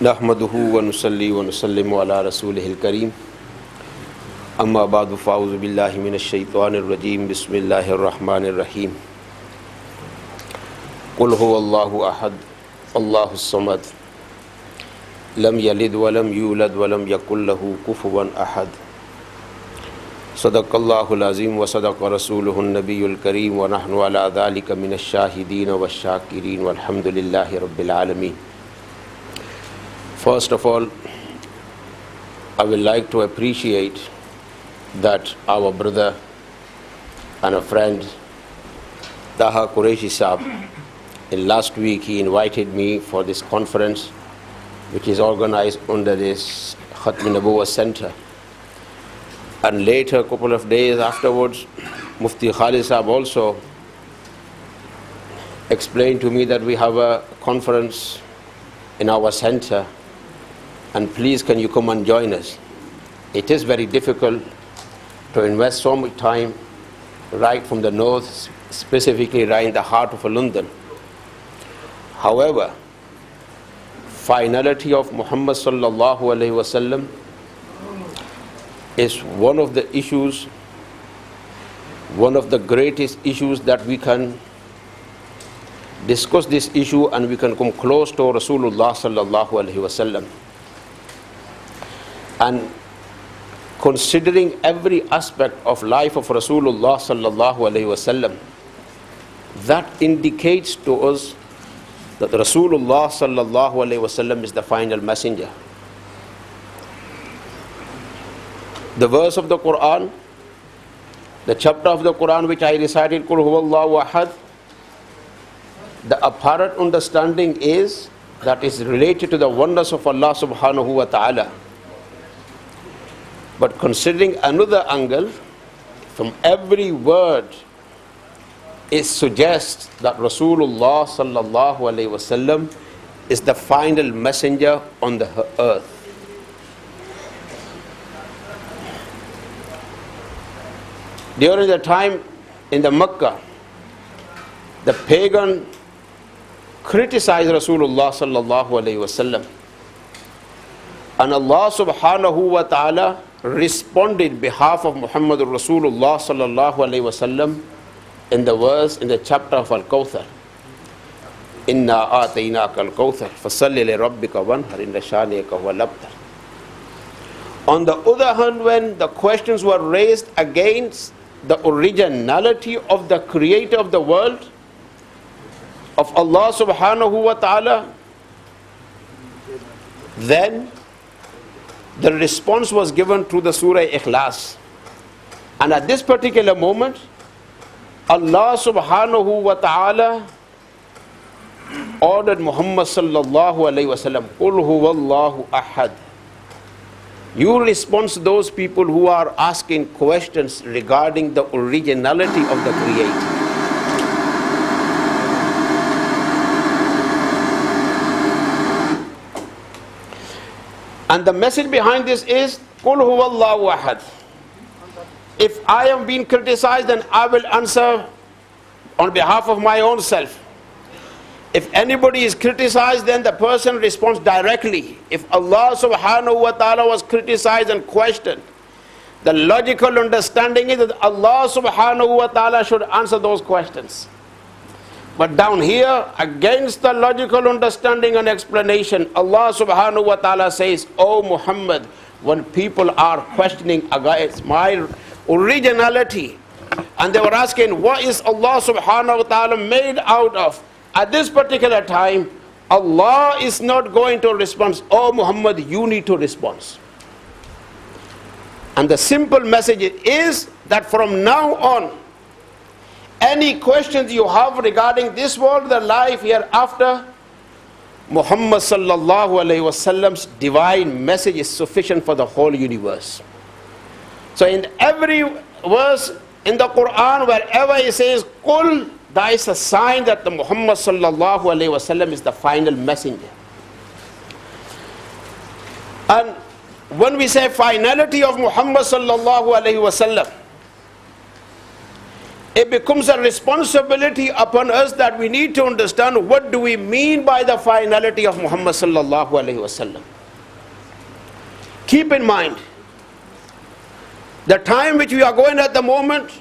नहमदुहु व नुसल्ली व नुसल्लिमु अला रसूलिहिल करीम अम्मा बादु फ़ाऊज़ु बिल्लाहि मिनश शैतानिर रजीम बिस्मिल्लाहिर रहमानिर रहीम कुल हुवल्लाहु अहद अल्लाहुस समद लम यलिद व लम यूलद व लम यकुल लहू कुफुवन अहद सदक़ल्लाहुल अज़ीम व सदक़ रसूलुहुन नबियुल करीम व नहनु अला ज़ालिका मिनश शाहिदीन वश शाकिरीन वल्हम्दुलिल्लाहि रब्बिल आलमीन। First of all, I would like to appreciate that our brother and a friend, Taha Qureshi Saab, in last week he invited me for this conference which is organized under this Khatm Nabuwwah Center. And later, a couple of days afterwards, Mufti Khalid Saab also explained to me that we have a conference in our center, and please can you come and join us. It is very difficult to invest so much time right from the north, specifically right in the heart of London. However, finality of Muhammad sallallahu alaihi wasallam is one of the issues, one of the greatest issues that we can discuss this issue and we can come close to Rasulullah sallallahu alaihi wasallam. And considering every aspect of life of Rasulullah sallallahu alaihi wasallam, that indicates to us that Rasulullah sallallahu alaihi wasallam is the final messenger. The verse of the Quran, the chapter of the Quran which I recited, Qul huwallahu ahad, the apparent understanding is that is related to the wonders of Allah subhanahu wa ta'ala. But considering another angle, from every word it suggests that Rasulullah sallallahu alaihi wasallam is the final messenger on the earth. During the time in the Makkah, the pagan criticized Rasulullah sallallahu alaihi wasallam, and Allah subhanahu wa ta'ala responded behalf of Muhammadur Rasulullah sallallahu alaihi wasallam in the verse in the chapter of Al-Kawthar, Inna ataynaka al-Kawthar fasalli li rabbika wanhar inna shaniyaka huwal abtar. On the other hand, when the questions were raised against the originality of the creator of the world, of Allah subhanahu wa ta'ala, then the response was given through the Surah Ikhlas. And at this particular moment, Allah subhanahu wa ta'ala ordered Muhammad sallallahu alayhi wa sallam, Qul huwallahu ahad. You respond to those people who are asking questions regarding the originality of the Creator. And the message behind this is, Qul huwallahu ahad. If I am being criticized, then I will answer on behalf of my own self. If anybody is criticized, then the person responds directly. If Allah subhanahu wa ta'ala was criticized and questioned, the logical understanding is that Allah subhanahu wa ta'ala should answer those questions. But down here, against the logical understanding and explanation, Allah subhanahu wa ta'ala says, O Muhammad, when people are questioning against my originality, and they were asking, what is Allah subhanahu wa ta'ala made out of? At this particular time, Allah is not going to respond. Oh Muhammad, you need to respond. And the simple message is that from now on, any questions you have regarding this world, the life hereafter, Muhammad sallallahu alayhi wasallam's divine message is sufficient for the whole universe. So in every verse in the Quran, wherever he says Qul, that is a sign that the Muhammad sallallahu alayhi wasallam is the final messenger. And when we say finality of Muhammad sallallahu alayhi wasallam, it becomes a responsibility upon us that we need to understand what do we mean by the finality of Muhammad sallallahu alaihi wasallam. Keep in mind, the time which we are going at the moment,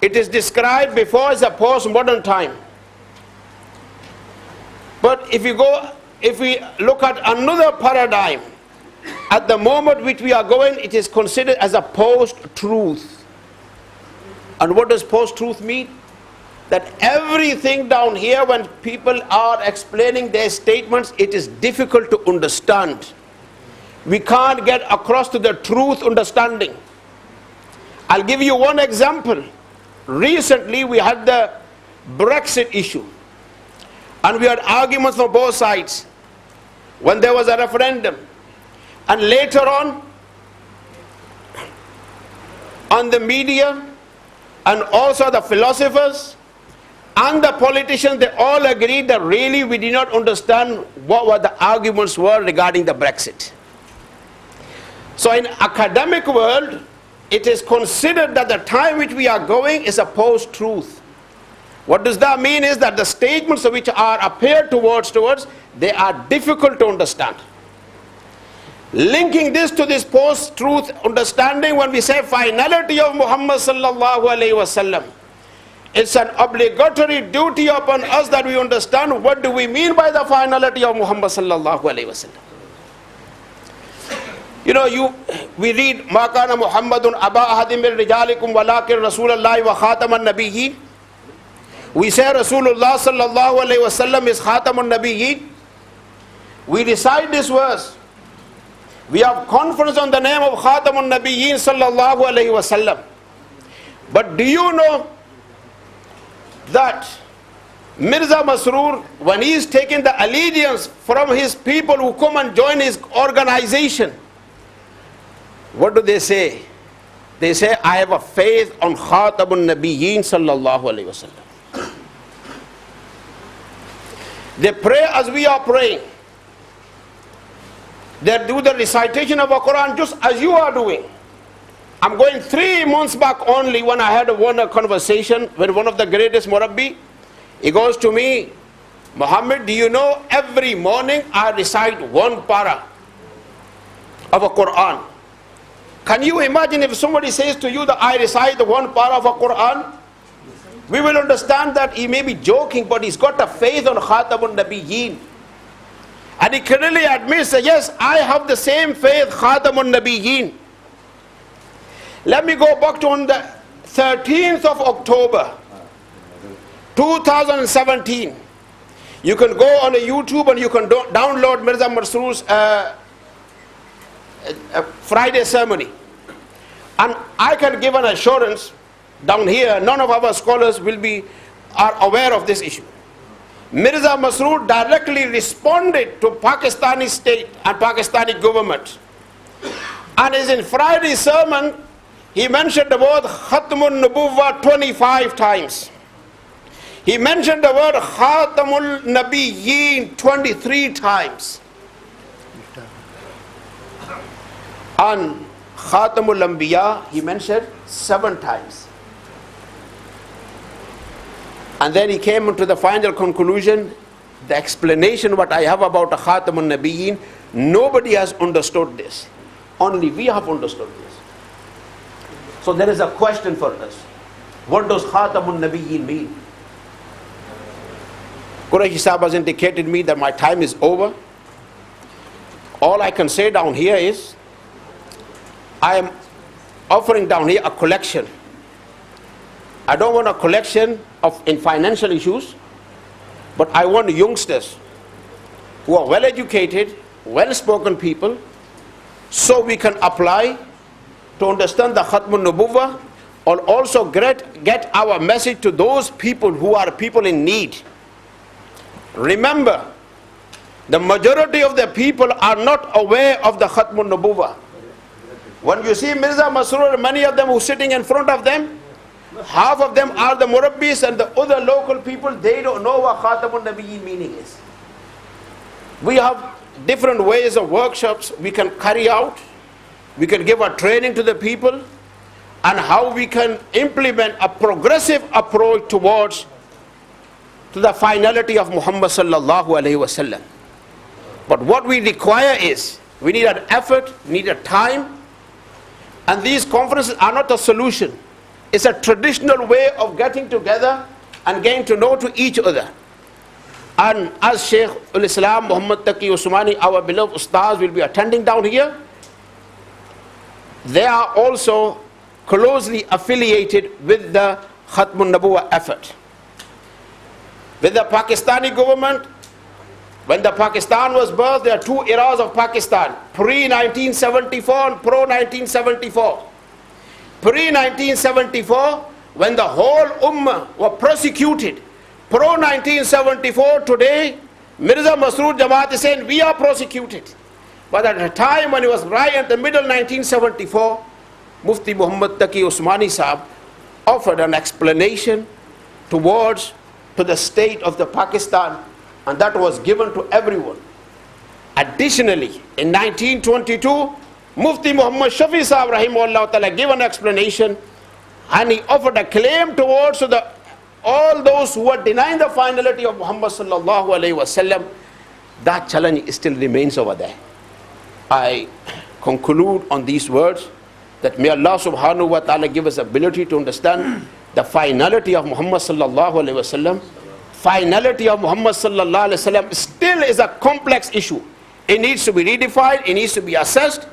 it is described before as a post-modern time. But if we look at another paradigm, at the moment which we are going, it is considered as a post-truth. And what does post-truth mean? That everything down here, when people are explaining their statements, it is difficult to understand. We can't get across to the truth understanding. I'll give you one example. Recently we had the Brexit issue, and we had arguments from both sides when there was a referendum. And later on the media and also the philosophers and the politicians, they all agreed that really we did not understand what the arguments were regarding the Brexit. So in academic world, it is considered that the time which we are going is a post-truth. What does that mean is that the statements which are appeared towards, they are difficult to understand. Linking this to this post-truth understanding, when we say finality of Muhammad sallallahu alaihi wasallam, it's an obligatory duty upon us that we understand what do we mean by the finality of Muhammad sallallahu alaihi wasallam. You know, we read Ma kana Muhammadun aba ahadim min rijalikum walakin Rasulullah wa khataman nabiyyin. We say Rasulullah sallallahu alaihi wasallam is khatamun nabiyyin. We recite this verse. We have confidence on the name of khatamun nabiyyin sallallahu alaihi wasallam. But do you know that Mirza Masroor, when he is taking the allegiance from his people who come and join his organization, what do they say? They say, I have a faith on Khatamun Nabiyyin sallallahu alayhi wasallam. They pray as we are praying. They do the recitation of the Quran just as you are doing. I'm going 3 months back only when I had a conversation with one of the greatest Murabbi. He goes to me, Muhammad, do you know every morning I recite one para of a Quran? Can you imagine if somebody says to you that I recite the one para of a Quran? We will understand that he may be joking, but he's got a faith on Khatamun Nabiyyin. And he clearly admits that yes, I have the same faith, Khatamun Nabiyyin. Let me go back to on the 13th of October 2017. You can go on a YouTube and you can download Mirza Masroor's Friday ceremony. And I can give an assurance down here, none of our scholars are aware of this issue. Mirza Masroor directly responded to Pakistani state and Pakistani government. And in Friday's sermon, he mentioned the word Khatmun Nubuwwah 25 times. He mentioned the word Khatamul Nabiyyin 23 times. And Khatamul Anbiya, he mentioned 7 times. And then he came into the final conclusion, the explanation what I have about the Khatamun Nabiyyin, nobody has understood this. Only we have understood this. So there is a question for us. What does Khatamun Nabiyyin mean? Quraishi Sahib has indicated me that my time is over. All I can say down here is, I am offering down here a collection. I don't want a collection in financial issues, but I want youngsters who are well educated, well spoken people, so we can apply to understand the Khatmun Nubuwwah, or also get our message to those people who are people in need. Remember, the majority of the people are not aware of the Khatmun Nubuwwah. When you see Mirza Masroor, many of them who are sitting in front of them, half of them are the Murabbis, and the other local people, they don't know what Khatamun Nabiyyin meaning is. We have different ways of workshops we can carry out. We can give a training to the people, and how we can implement a progressive approach towards to the finality of Muhammad sallallahu alaihi wasallam. But what we require is, we need an effort, need a time, and these conferences are not a solution. It's a traditional way of getting together and getting to know to each other. And as Shaykh al-Islam Muhammad Taqi Usmani, our beloved Ustaz, will be attending down here, they are also closely affiliated with the Khatmun Nabuwa effort. With the Pakistani government, when the Pakistan was birthed, there are two eras of Pakistan, pre-1974 and pro-1974. Pre-1974, when the whole Ummah were persecuted. Pro-1974, today, Mirza Masroor Jamaat is saying, we are persecuted. But at the time when it was right at the middle 1974, Mufti Muhammad Taqi Usmani Sahab offered an explanation towards to the state of the Pakistan, and that was given to everyone. Additionally, in 1922, Mufti Muhammad Shafi Sahab Rahimahullah Ta'ala gave an explanation, and he offered a claim towards all those who are denying the finality of Muhammad Sallallahu Alaihi Wasallam. That challenge still remains over there. I conclude on these words that may Allah Subhanahu Wa Ta'ala give us ability to understand the finality of Muhammad Sallallahu Alaihi Wasallam. Finality of Muhammad Sallallahu Alaihi Wasallam still is a complex issue. It needs to be redefined, it needs to be assessed,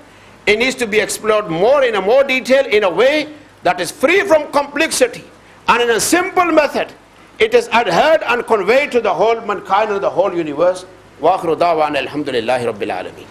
it needs to be explored more in a more detail, in a way that is free from complexity, and in a simple method it is adhered and conveyed to the whole mankind and the whole universe. Wa akhiru da'wana alhamdulillahi rabbil alameen.